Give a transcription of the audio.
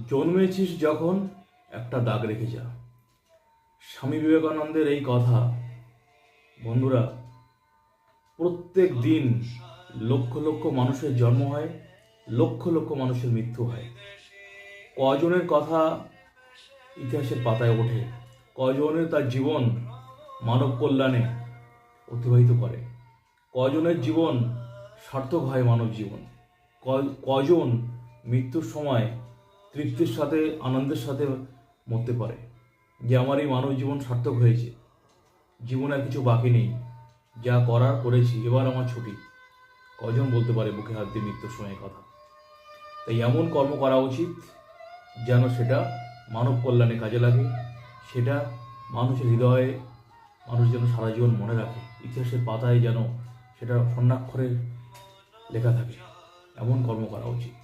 জন্মেছিস যখন একটা দাগ রেখে যা। স্বামী বিবেকানন্দের এই কথা। বন্ধুরা, প্রত্যেক দিন লক্ষ লক্ষ মানুষের জন্ম হয়, লক্ষ লক্ষ মানুষের মৃত্যু হয়। কজনের কথা ইতিহাসের পাতায় ওঠে, কজনের তার জীবন মানব কল্যাণে অতিবাহিত করে, কজনের জীবন সার্থক হয় মানব জীবন, কজন মৃত্যুর সময় তৃপ্তির সাথে আনন্দের সাথে মরতে পারে যে আমার এই মানব জীবন সার্থক হয়েছে, জীবনে আর কিছু বাকি নেই, যা করার করেছি, এবার আমার ছুটি। কজন বলতে পারে বুকে হাত দিয়ে মৃত্যুর সময়ের কথা? তাই এমন কর্ম করা উচিত যেন সেটা মানব কল্যাণে কাজে লাগে, সেটা মানুষের হৃদয়ে মানুষ যেন সারা জীবন মনে রাখে, ইতিহাসের পাতায় যেন সেটা স্বর্ণাক্ষরে লেখা থাকে। এমন কর্ম করা উচিত।